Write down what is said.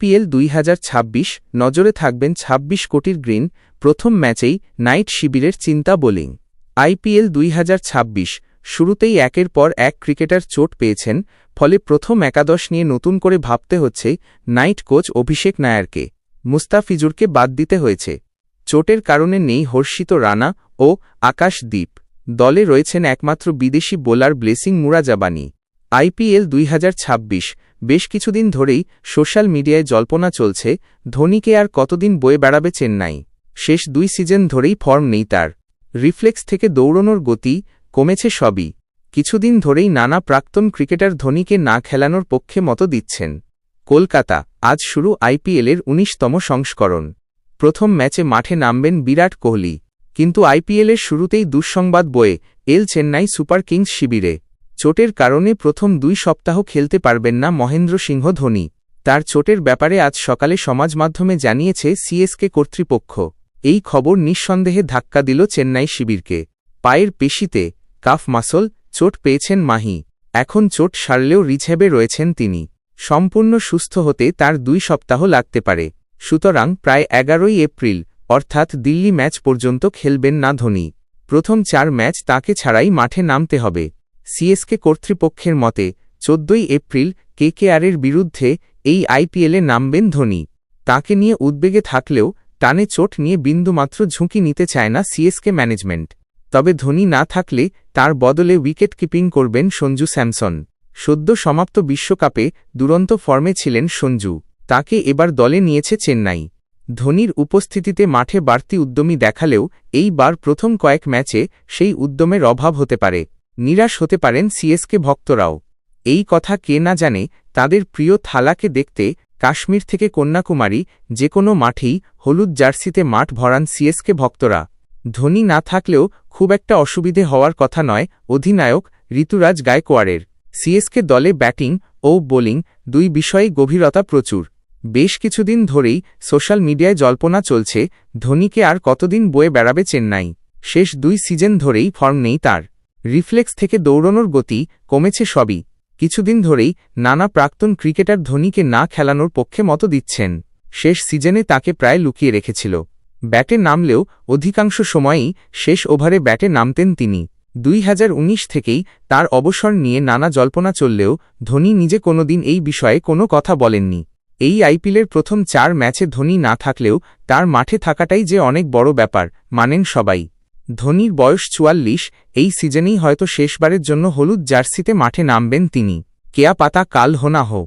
IPL ২০২৬ নজরে থাকবেন ২৬ কোটির গ্রিন, প্রথম ম্যাচেই নাইট শিবিরের চিন্তা বোলিং। আইপিএল ২০২৬ শুরুতেই একের পর এক ক্রিকেটার চোট পেয়েছেন, ফলে প্রথম একাদশ নিয়ে নতুন করে ভাবতে হচ্ছে নাইট কোচ অভিষেক নায়ারকে। মুস্তাফিজুরকে বাদ দিতে হয়েছে। চোটের কারণে নেই হর্ষিত রানা ও আকাশদীপ। দলে রয়েছেন একমাত্র বিদেশি বোলার ব্লেসিং মুরাজাবানি। আইপিএল ২০২৬ বেশ কিছুদিন ধরেই সোশ্যাল মিডিয়ায় জল্পনা চলছে, ধোনিকে আর কতদিন বয়ে বেড়াবে চেন্নাই। শেষ ২ সিজন ধরেই ফর্ম নেই তার। রিফ্লেক্স থেকে দৌড়নোর গতি কমেছে সবই। কিছুদিন ধরেই নানা প্রাক্তন ক্রিকেটার ধোনিকে না খেলানোর পক্ষে মতো দিচ্ছেন। কলকাতা, আজ শুরু আইপিএলের ১৯তম সংস্করণ। প্রথম ম্যাচে মাঠে নামবেন বিরাট কোহলি, কিন্তু আইপিএলের শুরুতেই দুঃসংবাদ বয়ে এল চেন্নাই সুপার কিংস শিবিরে। চোটের কারণে প্রথম ২ সপ্তাহ খেলতে পারবেন না মহেন্দ্র সিংহ ধোনি। তার চোটের ব্যাপারে আজ সকালে সমাজমাধ্যমে জানিয়েছে সিএসকে কর্তৃপক্ষ। এই খবর নিঃসন্দেহে ধাক্কা দিল চেন্নাই শিবিরকে। পায়ের পেশিতে কাফ মাসল চোট পেয়েছেন মাহি। এখন চোট সারলেও রিহ্যাবে রয়েছেন তিনি। সম্পূর্ণ সুস্থ হতে তার ২ সপ্তাহ লাগতে পারে। সুতরাং প্রায় ১১ই এপ্রিল অর্থাৎ দিল্লি ম্যাচ পর্যন্ত খেলবেন না ধোনি। প্রথম ৪ ম্যাচ তাকে ছাড়াই মাঠে নামতে হবে। সিএসকে কর্তৃপক্ষের মতে ১৪ই এপ্রিল কেকেআরের বিরুদ্ধে এই আইপিএলে নামবেন ধোনি। তাকে নিয়ে উদ্বেগে থাকলেও টানে চোট নিয়ে বিন্দুমাত্র ঝুঁকি নিতে চায় না সিএসকে ম্যানেজমেন্ট। তবে ধোনি না থাকলে তার বদলে উইকেট কিপিং করবেন সঞ্জু স্যামসন। সদ্য সমাপ্ত বিশ্বকাপে দুরন্ত ফর্মে ছিলেন সঞ্জু। তাকে এবার দলে নিয়েছে চেন্নাই। ধোনির উপস্থিতিতে মাঠে বাড়তি উদ্যমী দেখালেও এইবার প্রথম কয়েক ম্যাচে সেই উদ্যমের অভাব হতে পারে। নিরাশ হতে পারেন সিএসকে ভক্তরাও। এই কথা কে না জানে, তাদের প্রিয় থালাকে দেখতে কাশ্মীর থেকে কন্যাকুমারী যে কোনো মাঠেই হলুদ জার্সিতে মাঠ ভরান সিএসকে ভক্তরা। ধোনি না থাকলেও খুব একটা অসুবিধে হওয়ার কথা নয় অধিনায়ক ঋতুরাজ গায়কোয়াড়ের। সিএসকে দলে ব্যাটিং ও বোলিং ২ বিষয়েই গভীরতা প্রচুর। বেশ কিছুদিন ধরেই সোশ্যাল মিডিয়ায় জল্পনা চলছে, ধোনিকে আর কতদিন বয়ে বেড়াবে চেন্নাই। শেষ ২ সিজন ধরেই ফর্ম নেই তার। রিফ্লেক্স থেকে দৌড়নোর গতি কমেছে সবই। কিছুদিন ধরেই নানা প্রাক্তন ক্রিকেটার ধোনিকে না খেলানোর পক্ষে মতো দিচ্ছেন। শেষ সিজনে তাকে প্রায় লুকিয়ে রেখেছিল। ব্যাটে নামলেও অধিকাংশ সময়ই শেষ ওভারে ব্যাটে নামতেন তিনি। ২০১৯ থেকেই তার অবসর নিয়ে নানা জল্পনা চললেও ধোনি নিজে কোনোদিন এই বিষয়ে কোনো কথা বলেননি। এই আইপিএলের প্রথম ৪ ম্যাচে ধোনি না থাকলেও তার মাঠে থাকাটাই যে অনেক বড় ব্যাপার মানেন সবাই। ধোনির বয়স ৪৪, এই সিজনেই হয়তো শেষবারের জন্য হলুদ জার্সিতে মাঠে নামবেন তিনি। কেয়া পাতা কাল হো না হো।